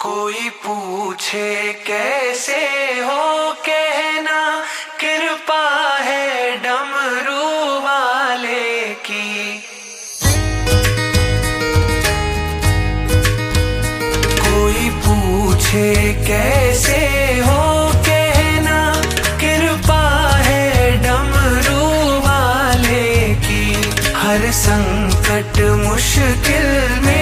कोई पूछे कैसे हो, कहना कृपा है डमरू वाले की। कोई पूछे कैसे हो, कहना कृपा है डमरू वाले की। हर संकट मुश्किल में